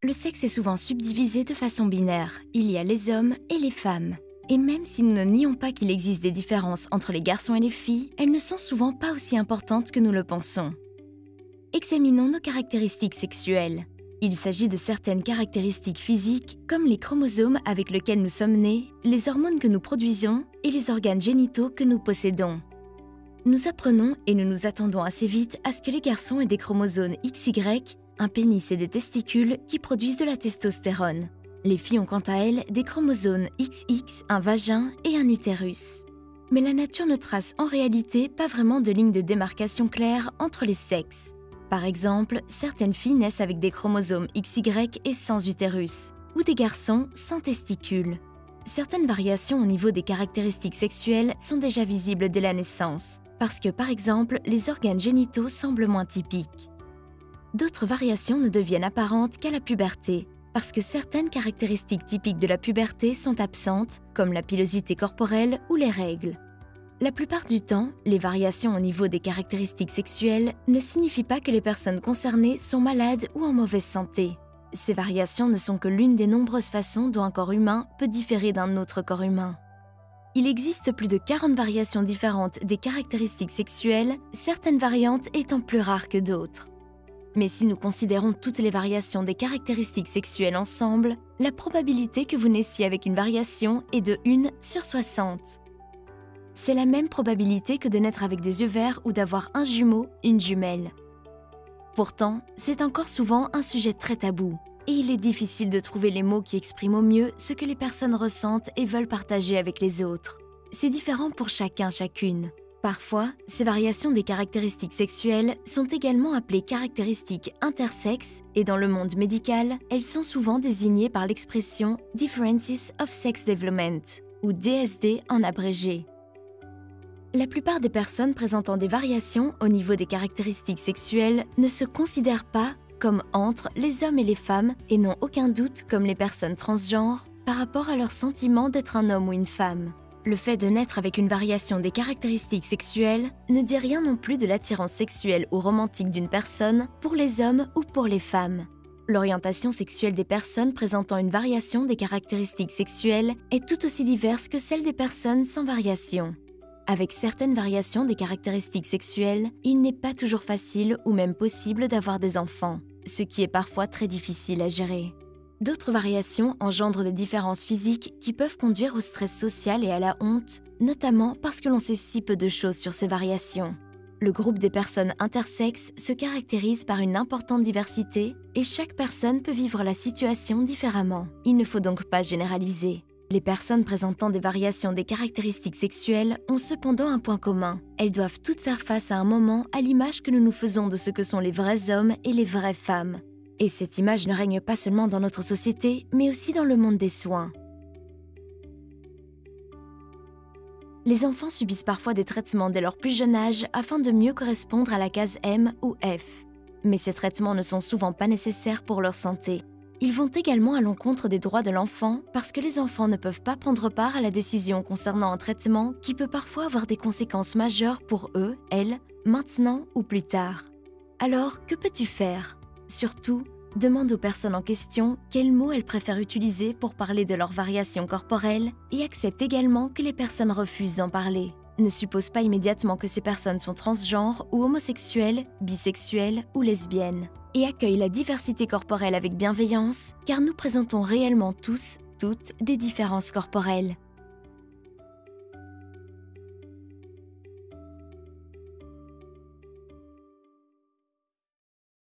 Le sexe est souvent subdivisé de façon binaire. Il y a les hommes et les femmes. Et même si nous ne nions pas qu'il existe des différences entre les garçons et les filles, elles ne sont souvent pas aussi importantes que nous le pensons. Examinons nos caractéristiques sexuelles. Il s'agit de certaines caractéristiques physiques, comme les chromosomes avec lesquels nous sommes nés, les hormones que nous produisons et les organes génitaux que nous possédons. Nous apprenons et nous nous attendons assez vite à ce que les garçons aient des chromosomes XY, un pénis et des testicules qui produisent de la testostérone. Les filles ont quant à elles des chromosomes XX, un vagin et un utérus. Mais la nature ne trace en réalité pas vraiment de ligne de démarcation claire entre les sexes. Par exemple, certaines filles naissent avec des chromosomes XY et sans utérus, ou des garçons sans testicules. Certaines variations au niveau des caractéristiques sexuelles sont déjà visibles dès la naissance, parce que par exemple, les organes génitaux semblent moins typiques. D'autres variations ne deviennent apparentes qu'à la puberté, parce que certaines caractéristiques typiques de la puberté sont absentes, comme la pilosité corporelle ou les règles. La plupart du temps, les variations au niveau des caractéristiques sexuelles ne signifient pas que les personnes concernées sont malades ou en mauvaise santé. Ces variations ne sont que l'une des nombreuses façons dont un corps humain peut différer d'un autre corps humain. Il existe plus de 40 variations différentes des caractéristiques sexuelles, certaines variantes étant plus rares que d'autres. Mais si nous considérons toutes les variations des caractéristiques sexuelles ensemble, la probabilité que vous naissiez avec une variation est de 1 sur 60. C'est la même probabilité que de naître avec des yeux verts ou d'avoir un jumeau, une jumelle. Pourtant, c'est encore souvent un sujet très tabou, et il est difficile de trouver les mots qui expriment au mieux ce que les personnes ressentent et veulent partager avec les autres. C'est différent pour chacun, chacune. Parfois, ces variations des caractéristiques sexuelles sont également appelées caractéristiques intersexes et dans le monde médical, elles sont souvent désignées par l'expression Differences of Sex Development, ou DSD en abrégé. La plupart des personnes présentant des variations au niveau des caractéristiques sexuelles ne se considèrent pas comme entre les hommes et les femmes et n'ont aucun doute comme les personnes transgenres par rapport à leur sentiment d'être un homme ou une femme. Le fait de naître avec une variation des caractéristiques sexuelles ne dit rien non plus de l'attirance sexuelle ou romantique d'une personne pour les hommes ou pour les femmes. L'orientation sexuelle des personnes présentant une variation des caractéristiques sexuelles est tout aussi diverse que celle des personnes sans variation. Avec certaines variations des caractéristiques sexuelles, il n'est pas toujours facile ou même possible d'avoir des enfants, ce qui est parfois très difficile à gérer. D'autres variations engendrent des différences physiques qui peuvent conduire au stress social et à la honte, notamment parce que l'on sait si peu de choses sur ces variations. Le groupe des personnes intersexes se caractérise par une importante diversité et chaque personne peut vivre la situation différemment. Il ne faut donc pas généraliser. Les personnes présentant des variations des caractéristiques sexuelles ont cependant un point commun. Elles doivent toutes faire face à un moment à l'image que nous nous faisons de ce que sont les vrais hommes et les vraies femmes. Et cette image ne règne pas seulement dans notre société, mais aussi dans le monde des soins. Les enfants subissent parfois des traitements dès leur plus jeune âge afin de mieux correspondre à la case M ou F. Mais ces traitements ne sont souvent pas nécessaires pour leur santé. Ils vont également à l'encontre des droits de l'enfant parce que les enfants ne peuvent pas prendre part à la décision concernant un traitement qui peut parfois avoir des conséquences majeures pour eux, elles, maintenant ou plus tard. Alors, que peux-tu faire? Surtout, demande aux personnes en question quels mots elles préfèrent utiliser pour parler de leurs variations corporelles et accepte également que les personnes refusent d'en parler. Ne suppose pas immédiatement que ces personnes sont transgenres ou homosexuelles, bisexuelles ou lesbiennes. Et accueille la diversité corporelle avec bienveillance, car nous présentons réellement tous, toutes, des différences corporelles.